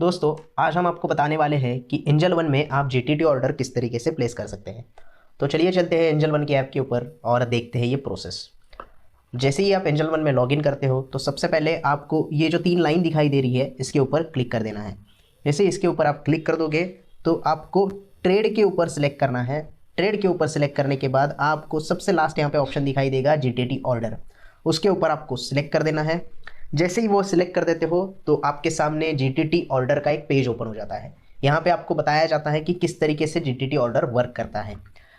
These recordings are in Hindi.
दोस्तों, आज हम आपको बताने वाले हैं कि एंजल वन में आप जीटीटी ऑर्डर किस तरीके से प्लेस कर सकते हैं। तो चलिए चलते हैं एंजल वन के ऐप के ऊपर और देखते हैं ये प्रोसेस। जैसे ही आप एंजल वन में लॉगिन करते हो तो सबसे पहले आपको ये जो 3 लाइन दिखाई दे रही है इसके ऊपर क्लिक कर देना है। जैसे इसके ऊपर आप क्लिक कर दोगे तो आपको ट्रेड के ऊपर सेलेक्ट करना है। ट्रेड के ऊपर सेलेक्ट करने के बाद आपको सबसे लास्ट यहाँ पे ऑप्शन दिखाई देगा जीटीटी ऑर्डर, उसके ऊपर आपको सिलेक्ट कर देना है। जैसे ही वो सिलेक्ट कर देते हो तो आपके सामने जीटीटी ऑर्डर का एक पेज ओपन हो जाता है। यहाँ पे आपको बताया जाता है कि किस तरीके से जीटीटी ऑर्डर वर्क करता है।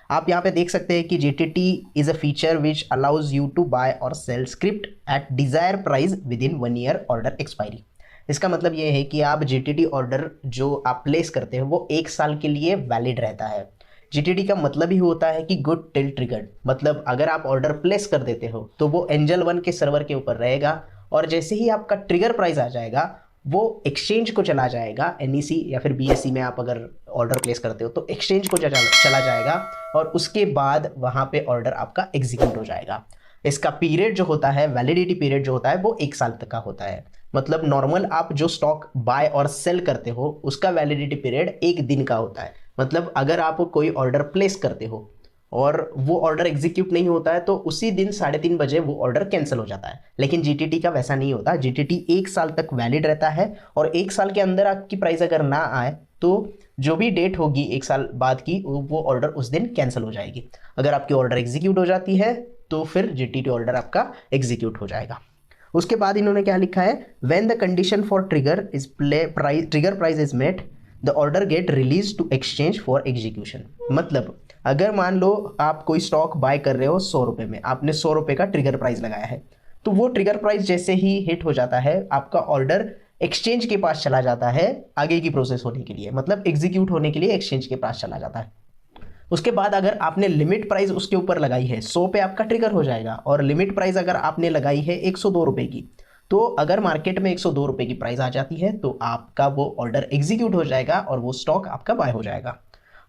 आप यहाँ पे देख सकते हैं कि GTT is a feature which allows you to buy और sell script at desire price within 1 year order expiry. इसका मतलब ये है कि आप जीटीटी ऑर्डर जो आप प्लेस करते हो वो 1 साल के लिए वैलिड रहता है। जीटीटी का मतलब ही होता है कि गुड टिल ट्रिगर्ड, मतलब अगर आप ऑर्डर प्लेस कर देते हो तो वो एंजल वन के सर्वर के ऊपर रहेगा और जैसे ही आपका ट्रिगर प्राइस आ जाएगा वो एक्सचेंज को चला जाएगा। एनईसी या फिर बीएससी में आप अगर ऑर्डर प्लेस करते हो तो एक्सचेंज को चला जाएगा और उसके बाद वहाँ पे ऑर्डर आपका एग्जीक्यूट हो जाएगा। इसका पीरियड जो होता है, वैलिडिटी पीरियड जो होता है वो 1 साल तक का होता है। मतलब नॉर्मल आप जो स्टॉक बाय और सेल करते हो उसका वैलिडिटी पीरियड 1 दिन का होता है। मतलब अगर आप कोई ऑर्डर प्लेस करते हो और वो ऑर्डर एग्जीक्यूट नहीं होता है तो उसी दिन 3:30 बजे वो ऑर्डर कैंसिल हो जाता है। लेकिन जीटीटी का वैसा नहीं होता। जीटीटी 1 साल तक वैलिड रहता है और 1 साल के अंदर आपकी प्राइस अगर ना आए तो जो भी डेट होगी 1 साल बाद की वो ऑर्डर उस दिन कैंसिल हो जाएगी। अगर आपकी ऑर्डर एग्जीक्यूट हो जाती है तो फिर जीटीटी ऑर्डर आपका एग्जीक्यूट हो जाएगा। उसके बाद इन्होंने क्या लिखा है, when the condition for trigger price is met the order get release to exchange for execution. मतलब अगर मान लो आप कोई स्टॉक बाय कर रहे हो 100 रुपये में, आपने 100 रुपये का ट्रिगर प्राइस लगाया है तो वो ट्रिगर प्राइस जैसे ही हिट हो जाता है आपका ऑर्डर एक्सचेंज के पास चला जाता है आगे की प्रोसेस होने के लिए, मतलब एग्जीक्यूट होने के लिए एक्सचेंज के पास चला जाता है। उसके बाद अगर आपने लिमिट प्राइस उसके ऊपर लगाई है 100 पे आपका ट्रिगर हो जाएगा और लिमिट प्राइस अगर आपने लगाई है 102 रुपये की, तो अगर मार्केट में 102 रुपये की प्राइस आ जाती है तो आपका वो ऑर्डर एग्जीक्यूट हो जाएगा और वो स्टॉक आपका बाय हो जाएगा।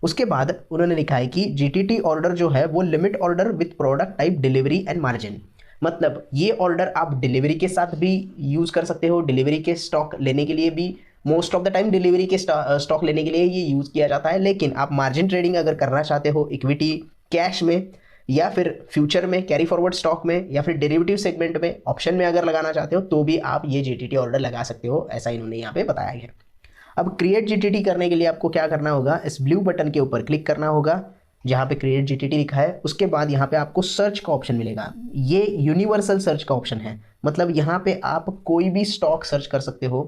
उसके बाद उन्होंने लिखा है कि जीटीटी ऑर्डर जो है वो limit order with product type delivery and margin. मतलब ये ऑर्डर आप डिलीवरी के साथ भी यूज कर सकते हो, डिलीवरी के स्टॉक लेने के लिए भी most of the time delivery के स्टॉक लेने के लिए ये यूज किया जाता है। लेकिन आप मार्जिन ट्रेडिंग अगर करना चाहते हो इक्विटी कैश में या फिर फ्यूचर में कैरी फॉरवर्ड स्टॉक में या फिर डेरिवेटिव सेगमेंट में ऑप्शन में अगर लगाना चाहते हो तो भी आप ये जीटीटी ऑर्डर लगा सकते हो, ऐसा इन्होंने यहाँ पे बताया है। अब क्रिएट जीटीटी करने के लिए आपको क्या करना होगा, इस ब्लू बटन के ऊपर क्लिक करना होगा जहाँ पे क्रिएट जीटीटी लिखा है। उसके बाद यहाँ पे आपको सर्च का ऑप्शन मिलेगा। ये यूनिवर्सल सर्च का ऑप्शन है, मतलब यहाँ पे आप कोई भी स्टॉक सर्च कर सकते हो,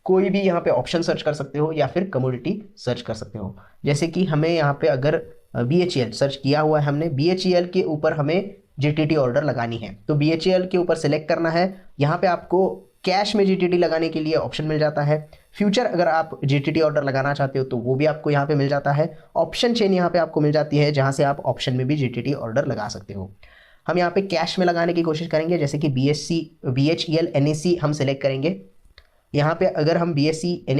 कोई भी यहाँ पे ऑप्शन सर्च कर सकते हो या फिर कमोडिटी सर्च कर सकते हो। जैसे कि हमें यहाँ पे अगर BHEL सर्च किया हुआ है हमने, BHEL के ऊपर हमें जीटीटी ऑर्डर लगानी है तो BHEL के ऊपर सेलेक्ट करना है। यहाँ पे आपको कैश में जीटीटी लगाने के लिए ऑप्शन मिल जाता है। फ्यूचर अगर आप जीटीटी ऑर्डर लगाना चाहते हो तो वो भी आपको यहाँ पे मिल जाता है। ऑप्शन चेन यहाँ पे आपको मिल जाती है जहाँ से आप ऑप्शन में भी जीटीटी ऑर्डर लगा सकते हो। हम यहाँ पे कैश में लगाने की कोशिश करेंगे, जैसे कि BHEL NSE हम सेलेक्ट करेंगे। यहाँ पे अगर हम BHEL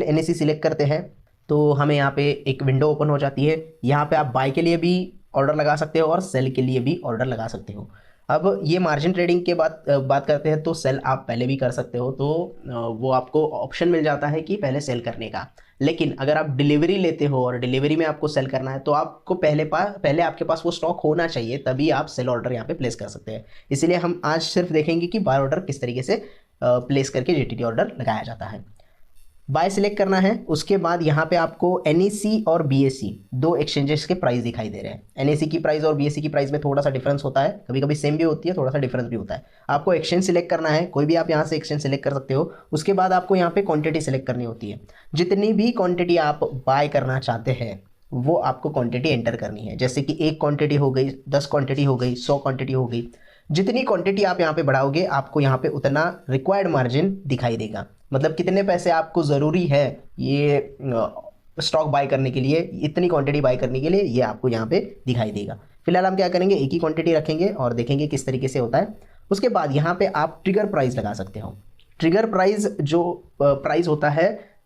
NSE सिलेक्ट करते हैं तो हमें यहाँ पे एक विंडो ओपन हो जाती है। यहाँ पे आप बाय के लिए भी ऑर्डर लगा सकते हो और सेल के लिए भी ऑर्डर लगा सकते हो। अब ये मार्जिन ट्रेडिंग के बात करते हैं तो सेल आप पहले भी कर सकते हो, तो वो आपको ऑप्शन मिल जाता है कि पहले सेल करने का। लेकिन अगर आप डिलीवरी लेते हो और डिलीवरी में आपको सेल करना है तो आपको पहले आपके पास वो स्टॉक होना चाहिए, तभी आप सेल ऑर्डर यहाँ पे प्लेस कर सकते हैं। इसलिए हम आज सिर्फ देखेंगे कि बाय ऑर्डर किस तरीके से प्लेस करके जीटीटी ऑर्डर लगाया जाता है। बाय सिलेक्ट करना है, उसके बाद यहाँ पे आपको एनईसी और बीएससी 2 एक्सचेंजेस के प्राइस दिखाई दे रहे हैं। एनईसी की प्राइस और बीएससी की प्राइस में थोड़ा सा डिफरेंस होता है, कभी कभी सेम भी होती है, थोड़ा सा डिफरेंस भी होता है। आपको एक्सचेंज सिलेक्ट करना है, कोई भी आप यहाँ से एक्सचेंज सिलेक्ट कर सकते हो। उसके बाद आपको यहाँ पे क्वांटिटी सिलेक्ट करनी होती है। जितनी भी क्वांटिटी आप बाय करना चाहते हैं वो आपको क्वांटिटी एंटर करनी है। जैसे कि 1 क्वांटिटी हो गई, 10 क्वांटिटी हो गई, 100 क्वांटिटी हो गई। जितनी क्वांटिटी आप यहाँ पे बढ़ाओगे आपको यहाँ पे उतना रिक्वायर्ड मार्जिन दिखाई देगा। मतलब कितने पैसे आपको ज़रूरी है ये स्टॉक बाय करने के लिए, इतनी क्वांटिटी बाय करने के लिए, ये आपको यहाँ पे दिखाई देगा। फिलहाल हम क्या करेंगे, एक ही क्वांटिटी रखेंगे और देखेंगे किस तरीके से होता है। उसके बाद यहाँ पे आप ट्रिगर प्राइस लगा सकते हो। ट्रिगर प्राइस जो प्राइस होता है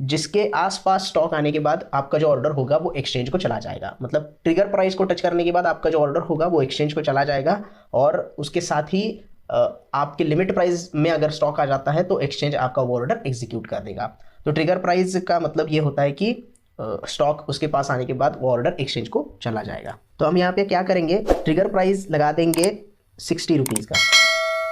जिसके आसपास स्टॉक आने के बाद आपका जो ऑर्डर होगा वो एक्सचेंज को चला जाएगा। मतलब ट्रिगर प्राइस को टच करने के बाद आपका जो ऑर्डर होगा वो एक्सचेंज को चला जाएगा और उसके साथ ही आपके लिमिट प्राइस में अगर स्टॉक आ जाता है तो एक्सचेंज आपका वो ऑर्डर एग्जीक्यूट कर देगा। तो ट्रिगर प्राइस का मतलब ये होता है कि स्टॉक उसके पास आने के बाद वो ऑर्डर एक्सचेंज को चला जाएगा। तो हम यहाँ पे क्या करेंगे, ट्रिगर प्राइस लगा देंगे 60 रुपीज़ का,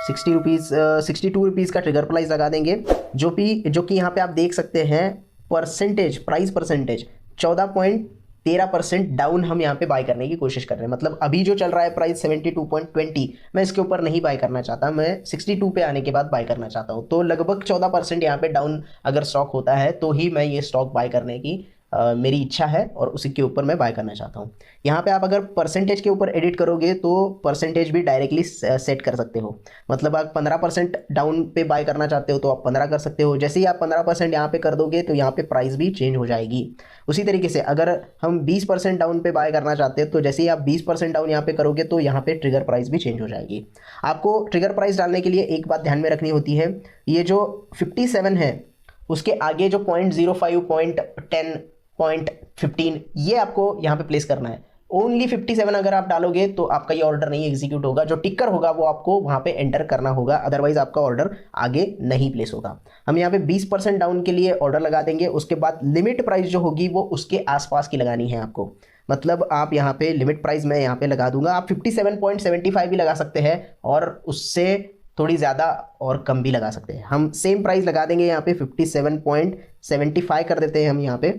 60 रुपीज़ 62 रुपीज़ का ट्रिगर प्राइस लगा देंगे, जो कि यहाँ पे आप देख सकते हैं परसेंटेज, प्राइस परसेंटेज 14.13% डाउन हम यहाँ पे बाय करने की कोशिश कर रहे हैं। मतलब अभी जो चल रहा है प्राइस 72.20, मैं इसके ऊपर नहीं बाय करना चाहता, मैं 62 पे आने के बाद बाय करना चाहता हूँ। तो लगभग 14% यहाँ पे डाउन अगर स्टॉक होता है तो ही मैं ये स्टॉक बाय करने की मेरी इच्छा है और उसी के ऊपर मैं बाय करना चाहता हूँ। यहाँ पे आप अगर परसेंटेज के ऊपर एडिट करोगे तो परसेंटेज भी डायरेक्टली सेट कर सकते हो। मतलब आप 15% डाउन पे बाय करना चाहते हो तो आप 15 कर सकते हो। जैसे ही आप 15% यहाँ पे कर दोगे तो यहाँ पे प्राइस भी चेंज हो जाएगी। उसी तरीके से अगर हम 20% डाउन पे बाय करना चाहते हैं तो जैसे ही आप 20% डाउन यहाँ पे करोगे तो यहाँ पे ट्रिगर प्राइस भी चेंज हो जाएगी। आपको ट्रिगर प्राइस डालने के लिए एक बात ध्यान में रखनी होती है, ये जो 57 है उसके आगे जो 0.05, 0.10, 0.15 ये आपको यहाँ पे प्लेस करना है। ओनली 57 अगर आप डालोगे तो आपका ये ऑर्डर नहीं एग्जीक्यूट होगा, जो टिकर होगा वो आपको वहाँ पे एंटर करना होगा, अदरवाइज आपका ऑर्डर आगे नहीं प्लेस होगा। हम यहाँ पे 20% डाउन के लिए ऑर्डर लगा देंगे, उसके बाद लिमिट प्राइस जो होगी वो उसके आसपास की लगानी है आपको। मतलब आप यहाँ पे लिमिट प्राइस मैं यहाँ पे लगा दूंगा, आप 57.75 भी लगा सकते हैं और उससे थोड़ी ज़्यादा और कम भी लगा सकते हैं। हम सेम प्राइस लगा देंगे यहाँ पे 57.75 कर देते हैं हम यहाँ पे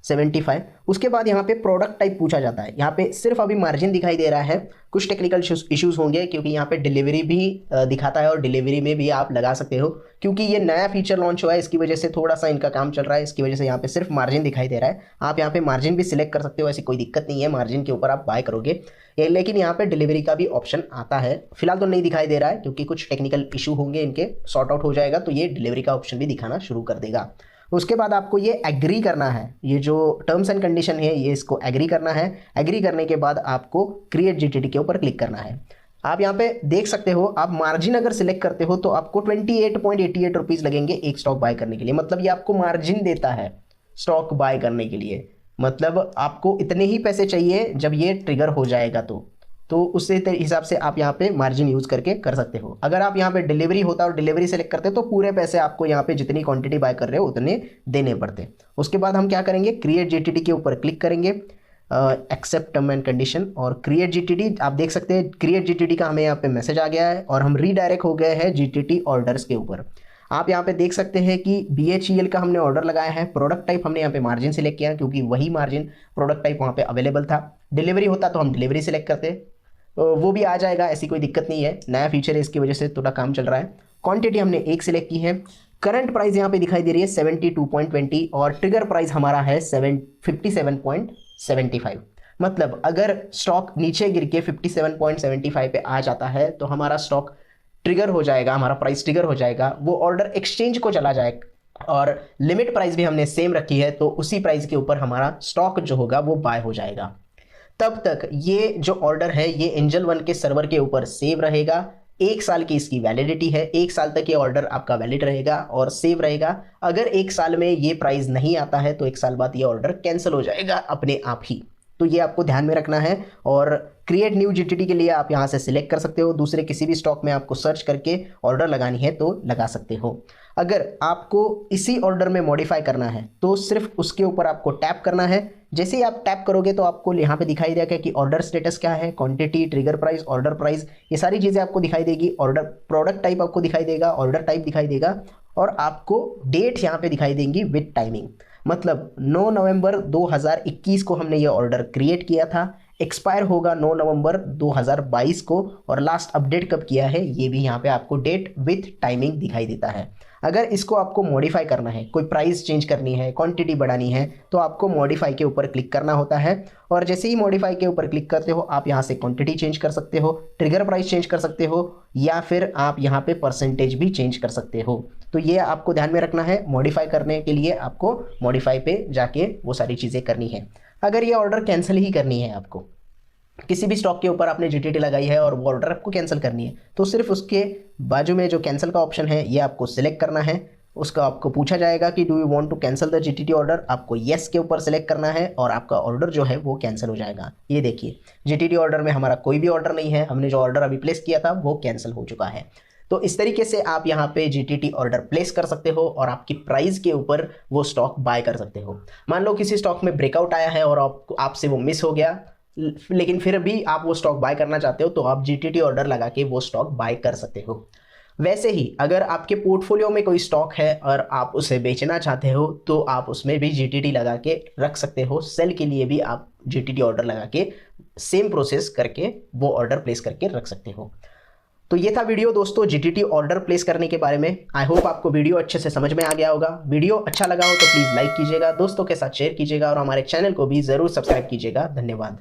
75। उसके बाद यहाँ पे प्रोडक्ट टाइप पूछा जाता है। यहाँ पे सिर्फ अभी मार्जिन दिखाई दे रहा है, कुछ टेक्निकल इश्यूज होंगे क्योंकि यहाँ पे डिलीवरी भी दिखाता है और डिलीवरी में भी आप लगा सकते हो। क्योंकि ये नया फीचर लॉन्च हुआ है इसकी वजह से थोड़ा सा इनका काम चल रहा है, इसकी वजह से यहाँ पे सिर्फ मार्जिन दिखाई दे रहा है। आप यहाँ पे मार्जिन भी सिलेक्ट कर सकते हो, ऐसी कोई दिक्कत नहीं है, मार्जिन के ऊपर आप बाय करोगे। लेकिन यहाँ पे डिलीवरी का भी ऑप्शन आता है, फिलहाल तो नहीं दिखाई दे रहा है क्योंकि कुछ टेक्निकल इशू होंगे, इनके सॉर्ट आउट हो जाएगा तो ये डिलीवरी का ऑप्शन भी दिखाना शुरू कर देगा। उसके बाद आपको ये एग्री करना है, ये जो टर्म्स एंड कंडीशन है ये इसको एग्री करना है। एग्री करने के बाद आपको क्रिएट जीटीटी के ऊपर क्लिक करना है। आप यहाँ पे देख सकते हो, आप मार्जिन अगर सिलेक्ट करते हो तो आपको 28.88 रुपीज़ लगेंगे एक स्टॉक बाय करने के लिए। मतलब ये आपको मार्जिन देता है स्टॉक बाय करने के लिए, मतलब आपको इतने ही पैसे चाहिए जब ये ट्रिगर हो जाएगा तो उसी हिसाब से आप यहाँ पे मार्जिन यूज़ करके कर सकते हो। अगर आप यहाँ पे डिलीवरी होता और डिलीवरी सेलेक्ट करते तो पूरे पैसे आपको यहाँ पे जितनी क्वांटिटी बाय कर रहे हो उतने देने पड़ते। उसके बाद हम क्या करेंगे, क्रिएट जीटीटी के ऊपर क्लिक करेंगे, एक्सेप्ट टर्म एंड कंडीशन और क्रिएट जीटीटी। आप देख सकते हैं क्रिएट जीटीटी का हमें यहाँ पे मैसेज आ गया है और हम रीडायरेक्ट हो गए हैं जीटीटी ऑर्डर्स के ऊपर। आप यहाँ पे देख सकते हैं कि BHEL का हमने ऑर्डर लगाया है। प्रोडक्ट टाइप हमने यहाँ पे मार्जिन सिलेक्ट किया क्योंकि वही मार्जिन प्रोडक्ट टाइप वहाँ पे अवेलेबल था। डिलीवरी होता तो हम डिलीवरी सिलेक्ट करते, वो भी आ जाएगा, ऐसी कोई दिक्कत नहीं है, नया फीचर है इसकी वजह से थोड़ा काम चल रहा है। क्वांटिटी हमने एक सिलेक्ट की है। करंट प्राइस यहाँ पे दिखाई दे रही है 72.20 और ट्रिगर प्राइस हमारा है 57.75। मतलब अगर स्टॉक नीचे गिर के 57.75 पे आ जाता है तो हमारा स्टॉक ट्रिगर हो जाएगा, हमारा प्राइस ट्रिगर हो जाएगा, वो ऑर्डर एक्सचेंज को चला जाएगा और लिमिट प्राइस भी हमने सेम रखी है तो उसी प्राइस के ऊपर हमारा स्टॉक जो होगा वो बाय हो जाएगा। तब तक ये जो ऑर्डर है ये एंजल वन के सर्वर के ऊपर सेव रहेगा। 1 साल की इसकी वैलिडिटी है, 1 साल तक ये ऑर्डर आपका वैलिड रहेगा और सेव रहेगा। अगर 1 साल में ये प्राइस नहीं आता है तो 1 साल बाद ये ऑर्डर कैंसिल हो जाएगा अपने आप ही। तो ये आपको ध्यान में रखना है। और क्रिएट न्यू जीटीटी के लिए आप यहाँ से सिलेक्ट कर सकते हो, दूसरे किसी भी स्टॉक में आपको सर्च करके ऑर्डर लगानी है तो लगा सकते हो। अगर आपको इसी ऑर्डर में मॉडिफाई करना है तो सिर्फ उसके ऊपर आपको टैप करना है। जैसे ही आप टैप करोगे तो आपको यहाँ पे दिखाई देगा कि ऑर्डर स्टेटस क्या है, quantity, trigger price, order price, ये सारी चीज़ें आपको दिखाई देगी। ऑर्डर प्रोडक्ट टाइप आपको दिखाई देगा, ऑर्डर टाइप दिखाई देगा और आपको डेट यहाँ पे दिखाई देंगी विद टाइमिंग। मतलब 9 नवंबर 2021 को हमने ये ऑर्डर क्रिएट किया था, एक्सपायर होगा 9 नवंबर 2022 को और लास्ट अपडेट कब किया है ये भी यहाँ पे आपको डेट विथ टाइमिंग दिखाई देता है। अगर इसको आपको मॉडिफाई करना है, कोई प्राइस चेंज करनी है, क्वांटिटी बढ़ानी है तो आपको मॉडिफाई के ऊपर क्लिक करना होता है और जैसे ही मॉडिफाई के ऊपर क्लिक करते हो आप यहाँ से क्वांटिटी चेंज कर सकते हो, ट्रिगर प्राइस चेंज कर सकते हो या फिर आप यहाँ पे परसेंटेज भी चेंज कर सकते हो। तो ये आपको ध्यान में रखना है, मॉडिफाई करने के लिए आपको मॉडिफाई पे जाके वो सारी चीज़ें करनी है। अगर ये ऑर्डर कैंसिल ही करनी है, आपको किसी भी स्टॉक के ऊपर आपने जीटीटी लगाई है और वो ऑर्डर आपको कैंसिल करनी है तो सिर्फ उसके बाजू में जो कैंसिल का ऑप्शन है ये आपको सिलेक्ट करना है। उसका आपको पूछा जाएगा कि do you want to cancel the GTT order, आपको येस के ऊपर सेलेक्ट करना है और आपका ऑर्डर जो है वो कैंसिल हो जाएगा। ये देखिए जीटीटी ऑर्डर में हमारा कोई भी ऑर्डर नहीं है, हमने जो ऑर्डर अभी प्लेस किया था वो कैंसिल हो चुका है। तो इस तरीके से आप यहाँ पे जीटीटी ऑर्डर प्लेस कर सकते हो और आपकी प्राइस के ऊपर वो स्टॉक बाय कर सकते हो। मान लो किसी स्टॉक में ब्रेकआउट आया है और आपसे वो मिस हो गया, लेकिन फिर भी आप वो स्टॉक बाय करना चाहते हो तो आप जीटीटी ऑर्डर लगा के वो स्टॉक बाय कर सकते हो। वैसे ही अगर आपके पोर्टफोलियो में कोई स्टॉक है और आप उसे बेचना चाहते हो तो आप उसमें भी जीटीटी लगा के रख सकते हो। सेल के लिए भी आप जीटीटी ऑर्डर लगा के सेम प्रोसेस करके वो ऑर्डर प्लेस करके रख सकते हो। तो ये था वीडियो दोस्तों जीटीटी ऑर्डर प्लेस करने के बारे में। आई होप आपको वीडियो अच्छे से समझ में आ गया होगा। वीडियो अच्छा लगा हो तो प्लीज़ लाइक कीजिएगा, दोस्तों के साथ शेयर कीजिएगा और हमारे चैनल को भी ज़रूर सब्सक्राइब कीजिएगा। धन्यवाद।